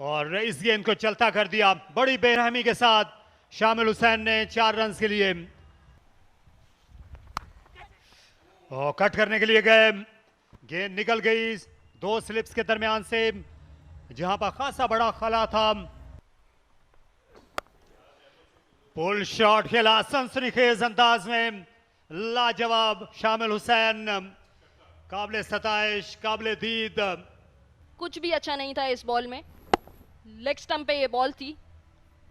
और इस गेंद को चलता कर दिया बड़ी बेरहमी के साथ शामिल हुसैन ने 4 रन के लिए। और कट करने के लिए गए, गेंद निकल गई 2 स्लिप्स के दरमियान से, जहां पर खासा बड़ा खला था। पुल शॉट खेला सनसनीखेज अंदाज में, लाजवाब शामिल हुसैन, काबिले सताइश, काबिले दीद। कुछ भी अच्छा नहीं था इस बॉल में। लेग स्टंप पे ये बॉल थी,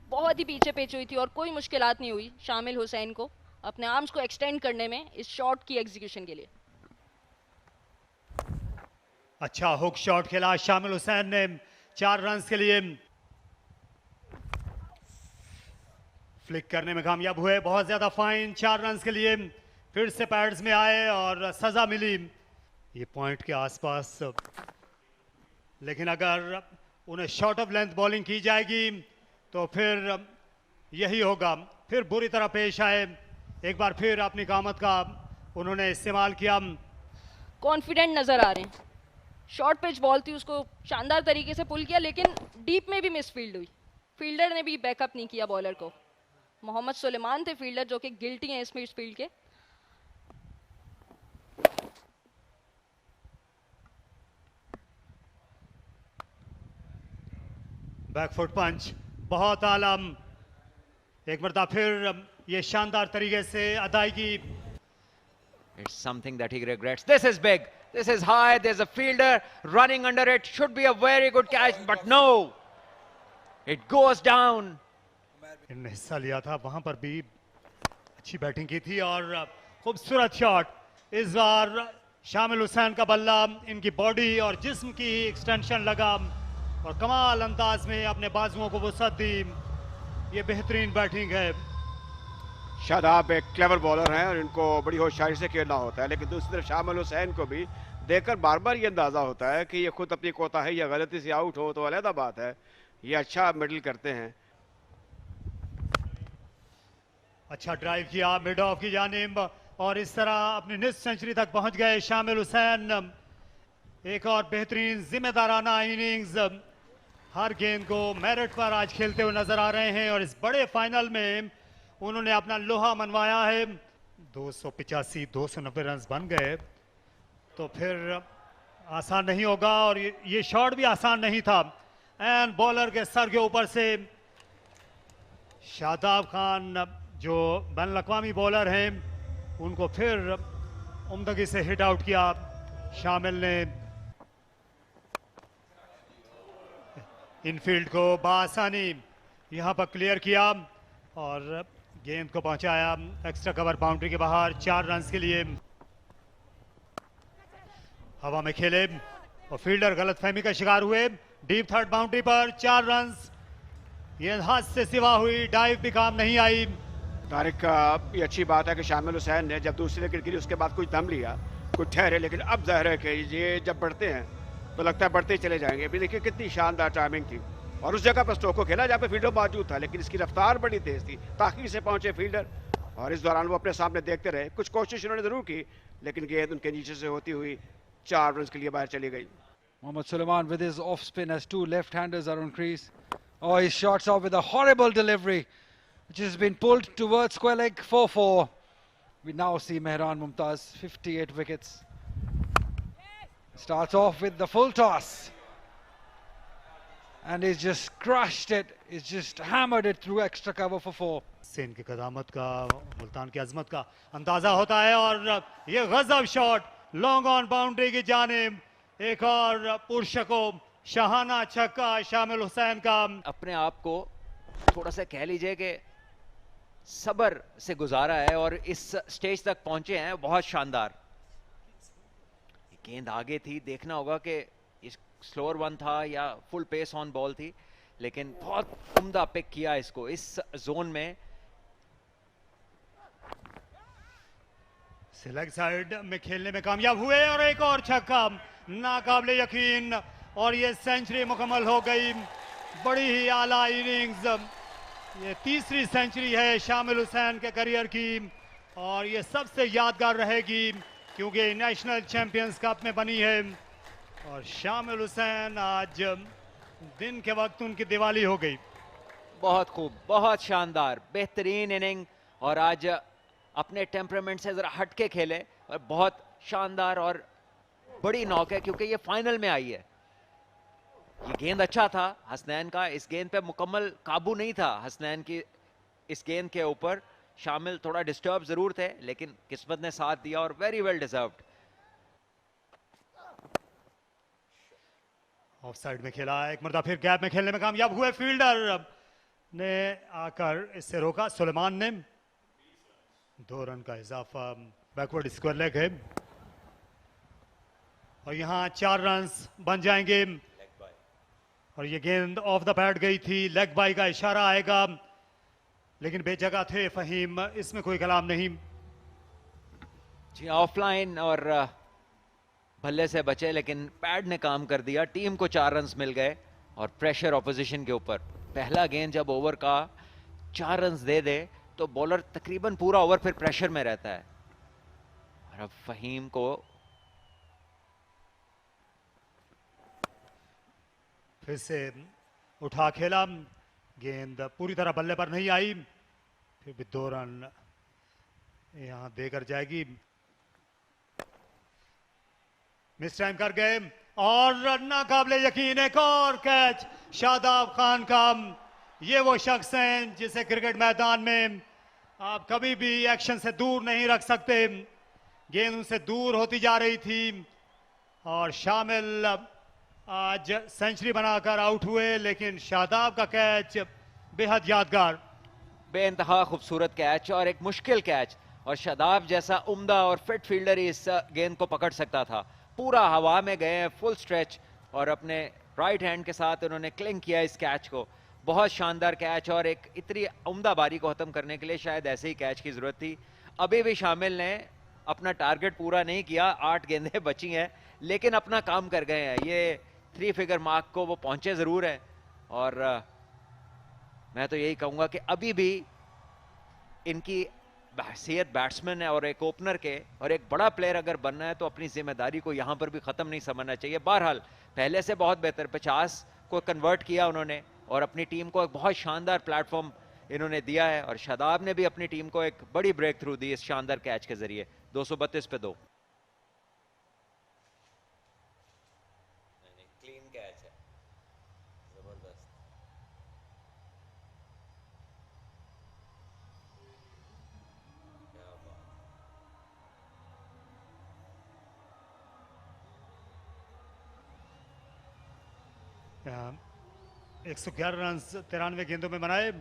बहुत ही पीछे पिच हुई थी और कोई मुश्किलात नहीं हुई शामिल हुसैन को अपने आर्म्स को एक्सटेंड करने में इस शॉट की एग्जीक्यूशन के लिए। अच्छा हुक शॉट खेला शामिल हुसैन ने 4 रन के लिए। फ्लिक करने में कामयाब हुए, बहुत ज्यादा फाइन 4 रन के लिए। फिर से पैड्स में आए और सजा मिली ये पॉइंट के आसपास, लेकिन अगर उन्हें शॉर्ट ऑफ लेंथ बॉलिंग की जाएगी तो फिर यही होगा, फिर बुरी तरह पेश आए। एक बार फिर अपनी कामत का उन्होंने इस्तेमाल किया। कॉन्फिडेंट नजर आ रहे हैं। शॉर्ट पिच बॉल थी, उसको शानदार तरीके से पुल किया, लेकिन डीप में भी मिसफील्ड हुई। फील्डर ने भी बैकअप नहीं किया बॉलर को। मोहम्मद सुलेमान थे फील्डर, जो कि गिल्टी हैं इस मिसफील्ड के। बैकफुट पंच बहुत आलम, एक मरतबा फिर ये शानदार तरीके से अदायगी। It's something that he regrets. This is big. This is high. There's a fielder running under it. Should be a very good catch, but no. It goes down. इन्होंने हिस्सा लिया था, वहां पर भी अच्छी बैटिंग की थी और खूबसूरत शॉट। इस बार शामिल हुसैन का बल्ला इनकी बॉडी और जिस्म की एक्सटेंशन लगा और कमाल अंदाज में अपने बाजुओं को वसअत दी। ये बेहतरीन बैटिंग है। शादाब एक क्लेवर बॉलर हैं और इनको बड़ी होशियारी से खेलना होता है, लेकिन दूसरी तरफ शामिल हुसैन को भी देखकर बार बार ये अंदाजा होता है कि ये खुद अपनी कोताही या गलती से आउट हो तो अलग बात है। ये अच्छा मिडल करते हैं। अच्छा ड्राइव किया मिड ऑफ की जानिब और इस तरह अपनी निस्फ सेंचुरी तक पहुंच गए शामिल हुसैन। एक और बेहतरीन जिम्मेदाराना इनिंग्स, हर गेंद को मेरिट पर आज खेलते हुए नजर आ रहे हैं और इस बड़े फाइनल में उन्होंने अपना लोहा मनवाया है। 285 290 रन बन गए तो फिर आसान नहीं होगा और ये शॉट भी आसान नहीं था। एंड बॉलर के सर के ऊपर से शादाब खान जो बैन अवी बॉलर हैं उनको फिर उम्दगी से हिट आउट किया शामिल ने। इनफील्ड को बासानी यहां पर क्लियर किया और गेंद को पहुंचाया एक्स्ट्रा कवर बाउंड्री के बाहर 4 रन के लिए। हवा में खेले और फील्डर गलतफहमी का शिकार हुए। डीप थर्ड बाउंड्री पर 4 रन। ये हाथ से सिवा हुई डाइव भी काम नहीं आई। तारिक ये अच्छी बात है कि शामिल हुसैन ने जब दूसरी विकेट गिरी उसके बाद कुछ दम लिया, कुछ ठहरे, लेकिन अब जाहिर है कि ये जब बढ़ते हैं तो लगता है बढ़ते ही चले जाएंगे। अभी देखिए कितनी शानदार टाइमिंग थी और उस जगह पर स्ट्रोक को खेला जहाँ पे फील्डर मौजूद था, लेकिन इसकी रफ्तार बड़ी तेज थी। ताखीर से पहुंचे फील्डर और इस दौरान वो अपने सामने देखते रहे। कुछ कोशिश उन्होंने जरूर की, लेकिन गेंद उनके नीचे से होती हुई 4 रन के लिए बाहर चली गई। Mohammad Suleiman with his off spin as 2 left-handers are on crease. Oh, he shots off with a horrible delivery, which has been pulled towards square leg 4-4. We now see Mehran Mumtaz, 58 wickets. Starts off with the full toss. And he's just crushed it. He's just hammered it through extra cover for 4. Sen की कदामत का, मुल्तान की अजमत का अंदाजा होता है और ये गजब शॉट लॉन्ग ऑन बाउंड्री की जानिब। एक और पुरशको शाहाना छक्का शामिल हुसैन का। अपने आप को थोड़ा सा कह लीजिए कि सब्र से गुजारा है और इस स्टेज तक पहुंचे हैं। बहुत शानदार गेंद आगे थी, देखना होगा कि इस स्लोअर वन था या फुल पेस ऑन बॉल थी, लेकिन बहुत उम्दा पिक किया इसको इस जोन में। लेग साइड में खेलने में कामयाब हुए और एक और छक्का नाकाबिले यकीन और ये सेंचुरी मुकम्मल हो गई। बड़ी ही आला इनिंग्स, ये तीसरी सेंचुरी है शामिल हुसैन के करियर की और ये सबसे यादगार रहेगी क्योंकि नेशनल चैंपियंस कप में बनी है। और शामिल हुसैन आज दिन के वक्त उनकी दिवाली हो गई। बहुत खूब, बहुत शानदार, बेहतरीन इनिंग। और आज अपने टेम्परामेंट से जरा हटके खेले और बहुत शानदार और बड़ी नॉक है क्योंकि ये फाइनल में आई है। ये गेंद अच्छा था हसनैन का, इस गेंद पे मुकम्मल काबू नहीं था हसनैन की इस गेंद के ऊपर। शामिल थोड़ा डिस्टर्ब जरूर थे लेकिन किस्मत ने साथ दिया और very well deserved. Of side में खेला, एक मरतबा फिर गैप में खेलने में कामयाब हुए, फील्डर ने आकर इससे रोका सुलेमान ने। 2 रन का इजाफा, बैकवर्ड स्क्वायर लेग है और यहाँ 4 रन्स बन जाएंगे। और ये गेंद ऑफ द पैड गई थी, लेग बाई का इशारा आएगा लेकिन बेजगह थे फहीम, इसमें कोई कलाम नहीं। जी ऑफलाइन और भल्ले से बचे लेकिन पैड ने काम कर दिया। टीम को 4 रन्स मिल गए और प्रेशर ऑपोजिशन के ऊपर। पहला गेंद जब ओवर का 4 रन्स दे दे तो बॉलर तकरीबन पूरा ओवर फिर प्रेशर में रहता है। और अब फहीम को फिर से उठा खेला, गेंद पूरी तरह बल्ले पर नहीं आई, फिर भी 2 रन यहां देकर जाएगी। मिस टाइम कर गए और नाकाबिले यकीन एक और कैच शादाब खान का। ये वो शख्स हैं जिसे क्रिकेट मैदान में आप कभी भी एक्शन से दूर नहीं रख सकते। गेंद उनसे दूर होती जा रही थी और शामिल आज सेंचुरी बनाकर आउट हुए, लेकिन शादाब का कैच बेहद यादगार, बेइंतहा खूबसूरत कैच और एक मुश्किल कैच। और शादाब जैसा उम्दा और फिट फील्डर ही इस गेंद को पकड़ सकता था। पूरा हवा में गए फुल स्ट्रेच और अपने राइट हैंड के साथ उन्होंने क्लिंग किया इस कैच को। बहुत शानदार कैच और एक इतनी उम्दा बारी को खत्म करने के लिए शायद ऐसे ही कैच की जरूरत थी। अभी भी शामिल ने अपना टारगेट पूरा नहीं किया, 8 गेंदें बची हैं लेकिन अपना काम कर गए हैं। ये 3 फिगर मार्क को वो पहुंचे जरूर है और मैं तो यही कहूंगा कि अभी भी इनकी हैसियत बैट्समैन है और एक ओपनर के और एक बड़ा प्लेयर अगर बनना है तो अपनी जिम्मेदारी को यहां पर भी खत्म नहीं समझना चाहिए। बहरहाल पहले से बहुत बेहतर, 50 को कन्वर्ट किया उन्होंने और अपनी टीम को एक बहुत शानदार प्लेटफॉर्म इन्होंने दिया है। और शादाब ने भी अपनी टीम को एक बड़ी ब्रेक थ्रू दी इस शानदार कैच के जरिए। 232 पे 2 क्लीन कैच है, जबरदस्त। अ, 111 रन 93 गेंदों में बनाए।